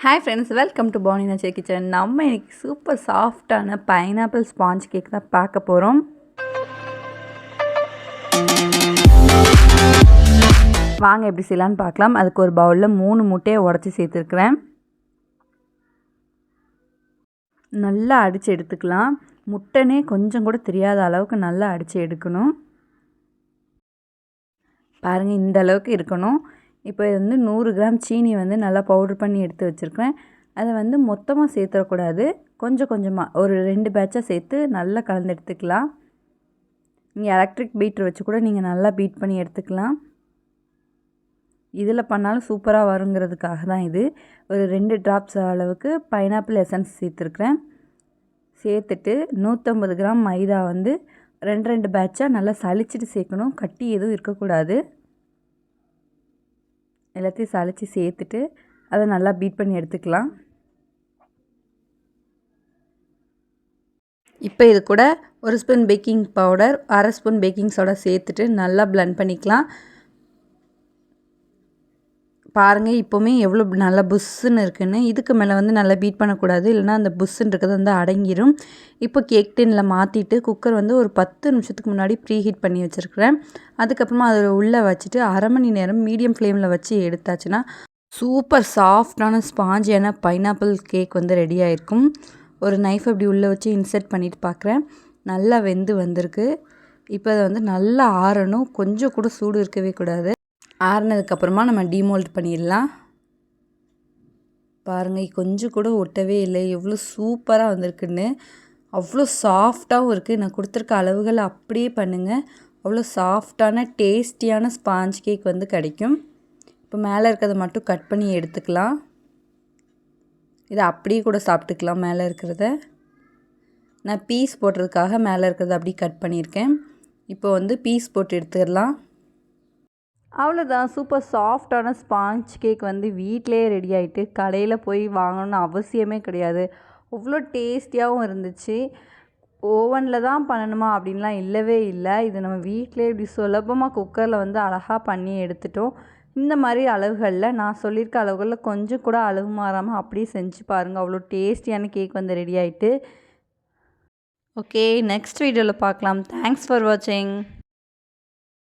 Hi friends, welcome to Bani Nache kitchen. நம்ம இன்னைக்கு super சாஃப்டான பைனாப்பிள் ஸ்பாஞ்ச் கேக் தான் பார்க்க போகிறோம். வாங்க எப்படி செய்யலான்னு பார்க்கலாம். அதுக்கு ஒரு பவுலில் 3 முட்டையை உடச்சி சேர்த்துருக்குறேன். நல்லா அடித்து எடுத்துக்கலாம். முட்டைனே கொஞ்சம் கூட தெரியாத அளவுக்கு நல்லா அடித்து எடுக்கணும். பாருங்கள், இந்த அளவுக்கு இருக்கணும். இப்போ இது 100 கிராம் சீனி நல்லா பவுடர் பண்ணி எடுத்து வச்சுருக்கிறேன். அதை மொத்தமாக சேர்த்துடக்கூடாது, கொஞ்சம் கொஞ்சமாக ஒரு 2 பேட்சாக சேர்த்து நல்லா கலந்து எடுத்துக்கலாம். நீங்கள் எலக்ட்ரிக் பீட்டர் வச்சு கூட நீங்கள் நல்லா பீட் பண்ணி எடுத்துக்கலாம். இதில் பண்ணாலும் சூப்பராக வருங்கிறதுக்காக தான் இது. ஒரு 2 ட்ராப்ஸ் அளவுக்கு பைனாப்பிள் எசன்ஸ் சேர்த்துருக்குறேன். சேர்த்துட்டு 150 கிராம் மைதா 2 பேட்சாக நல்லா சளிச்சிட்டு சேர்க்கணும். கட்டி எதுவும் இருக்கக்கூடாது. எல்லாத்தையும் சளிச்சு சேர்த்துட்டு அதை நல்லா பீட் பண்ணி எடுத்துக்கலாம். இப்போ இது கூட 1 spoon baking powder, 1/2 spoon baking soda சேர்த்துட்டு நல்லா பிளெண்ட் பண்ணிக்கலாம். பாருங்கள், இப்போவுமே எவ்வளோ நல்லா புஷ்ஷுன்னு இருக்குன்னு. இதுக்கு மேலே நல்லா பீட் பண்ணக்கூடாது, இல்லைனா அந்த புஷ்ஷுன்னு இருக்கிறது அடங்கிடும். இப்போ கேக் டின்னில் மாற்றிட்டு குக்கர் ஒரு 10 நிமிஷத்துக்கு முன்னாடி ப்ரீ ஹீட் பண்ணி வச்சுருக்கிறேன். அதுக்கப்புறமா அதில் உள்ளே வச்சுட்டு 1/2 மணி நேரம் மீடியம் ஃப்ளேமில் வச்சு எடுத்தாச்சுன்னா சூப்பர் சாஃப்டான ஸ்பாஞ்சியான பைனாப்பிள் கேக் ரெடி ஆகிருக்கும். ஒரு நைஃப் அப்படி உள்ளே வச்சு இன்சர்ட் பண்ணிவிட்டு பார்க்குறேன். நல்லா வெந்து வந்திருக்கு. இப்போ அதை நல்லா ஆறணும். கொஞ்சம் கூட சூடு இருக்கவே கூடாது. ஆறுனதுக்கப்புறமா நம்ம டீமோல்ட் பண்ணிடலாம். பாருங்கள், கொஞ்சம் கூட ஒட்டவே இல்லை. எவ்வளோ சூப்பராக வந்திருக்குன்னு. அவ்வளோ சாஃப்டாகவும் இருக்குது. நான் கொடுத்துருக்க அளவுகளை அப்படியே பண்ணுங்கள். அவ்வளோ சாஃப்டான டேஸ்டியான ஸ்பாஞ்ச் கேக் கிடைக்கும். இப்போ மேலே இருக்கிறத மட்டும் கட் பண்ணி எடுத்துக்கலாம். இதை அப்படியே கூட சாப்பிட்டுக்கலாம். மேலே இருக்கிறத நான் பீஸ் போடுறதுக்காக மேலே இருக்கிறத அப்படி கட் பண்ணியிருக்கேன். இப்போ பீஸ் போட்டு எடுத்துடலாம். அவ்வளோதான், சூப்பர் சாஃப்டான ஸ்பாஞ்ச் கேக் வீட்டிலே ரெடி ஆகிட்டு கடையில் போய் வாங்கணும்னு அவசியமே கிடையாது. அவ்வளோ டேஸ்டியாகவும் இருந்துச்சு. ஓவனில் தான் பண்ணணுமா அப்படின்லாம் இல்லவே இல்லை. இது நம்ம வீட்டிலே இப்படி சுலபமாக குக்கரில் அழகாக பண்ணி எடுத்துட்டோம். இந்த மாதிரி அளவுகளில் நான் சொல்லியிருக்க அளவுகளில் கொஞ்சம் கூட அளவு மாறாமல் அப்படியே செஞ்சு பாருங்கள். அவ்வளோ டேஸ்டியான கேக் ரெடி ஆகிட்டு. ஓகே, நெக்ஸ்ட் வீடியோவில் பார்க்கலாம். தேங்க்ஸ் ஃபார் வாட்சிங்.